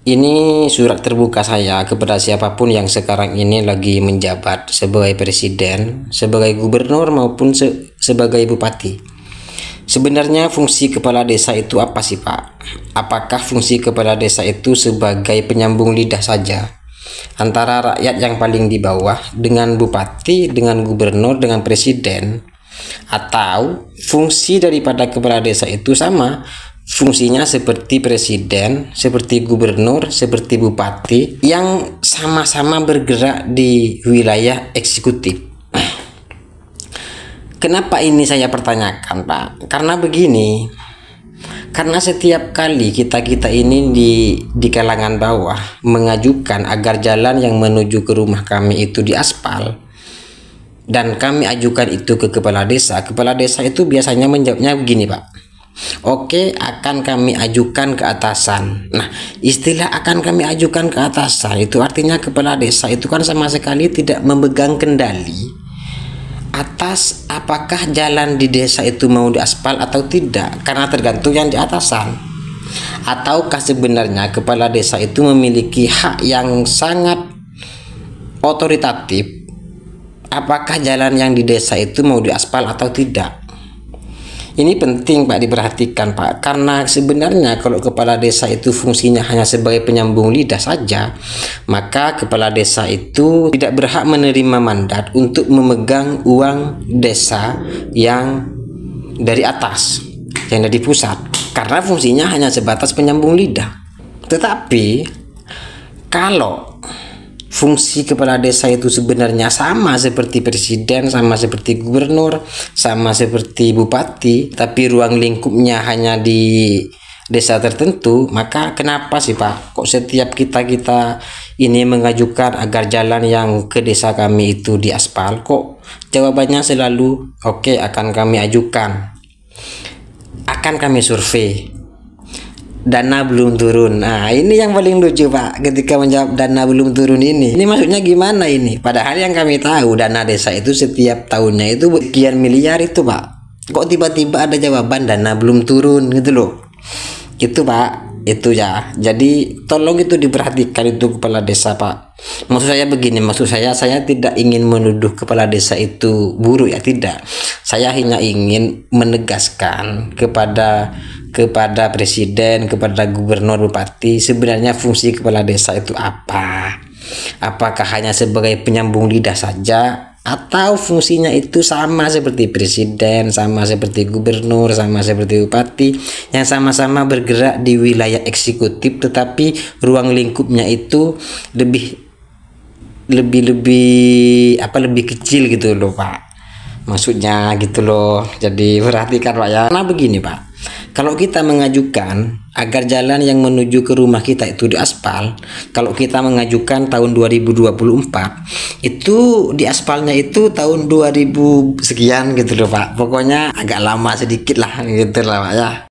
Ini surat terbuka saya kepada siapapun yang sekarang ini lagi menjabat sebagai presiden, sebagai gubernur maupun sebagai bupati. Sebenarnya fungsi kepala desa itu apa sih, Pak? Apakah fungsi kepala desa itu sebagai penyambung lidah saja antara rakyat yang paling di bawah dengan bupati, dengan gubernur, dengan presiden? Atau fungsi daripada kepala desa itu sama, fungsinya seperti presiden, seperti gubernur, seperti bupati yang sama-sama bergerak di wilayah eksekutif? Kenapa ini saya pertanyakan, Pak? Karena begini, karena setiap kali kita ini di kalangan bawah mengajukan agar jalan yang menuju ke rumah kami itu diaspal, dan kami ajukan itu ke kepala desa itu biasanya menjawabnya begini, Pak. Oke, akan kami ajukan ke atasan. Nah, istilah akan kami ajukan ke atasan itu artinya kepala desa itu kan sama sekali tidak memegang kendali atas apakah jalan di desa itu mau diaspal atau tidak, karena tergantung yang di atasan. Ataukah sebenarnya kepala desa itu memiliki hak yang sangat otoritatif apakah jalan yang di desa itu mau diaspal atau tidak? Ini penting, Pak, diperhatikan, Pak, karena sebenarnya kalau kepala desa itu fungsinya hanya sebagai penyambung lidah saja, maka kepala desa itu tidak berhak menerima mandat untuk memegang uang desa yang dari atas, yang dari pusat, karena fungsinya hanya sebatas penyambung lidah. Tetapi kalau fungsi kepala desa itu sebenarnya sama seperti presiden, sama seperti gubernur, sama seperti bupati, tapi ruang lingkupnya hanya di desa tertentu, maka kenapa sih, Pak, kok setiap kita ini mengajukan agar jalan yang ke desa kami itu diaspal, kok jawabannya selalu oke, akan kami ajukan, akan kami survei, dana belum turun. Nah, ini yang paling lucu, Pak, ketika menjawab dana belum turun ini. Ini maksudnya gimana ini? Padahal yang kami tahu dana desa itu setiap tahunnya itu sekian miliar itu, Pak. Kok tiba-tiba ada jawaban dana belum turun gitu loh. Itu, Pak, itu ya. Jadi tolong itu diperhatikan itu kepala desa, Pak. Maksud saya begini, maksud saya tidak ingin menuduh kepala desa itu buruk, ya, tidak. Saya hanya ingin menegaskan kepada presiden, kepada gubernur, bupati, sebenarnya fungsi kepala desa itu apa? Apakah hanya sebagai penyambung lidah saja, atau fungsinya itu sama seperti presiden, sama seperti gubernur, sama seperti bupati, yang sama-sama bergerak di wilayah eksekutif, tetapi ruang lingkupnya itu lebih kecil gitu loh, Pak. Maksudnya gitu loh. Jadi perhatikan, Pak, ya. Nah begini, Pak, kalau kita mengajukan agar jalan yang menuju ke rumah kita itu diaspal, kalau kita mengajukan tahun 2024, itu diaspalnya itu tahun 2000 sekian gitu loh, Pak. Pokoknya agak lama sedikit lah gitu lah, Pak, ya.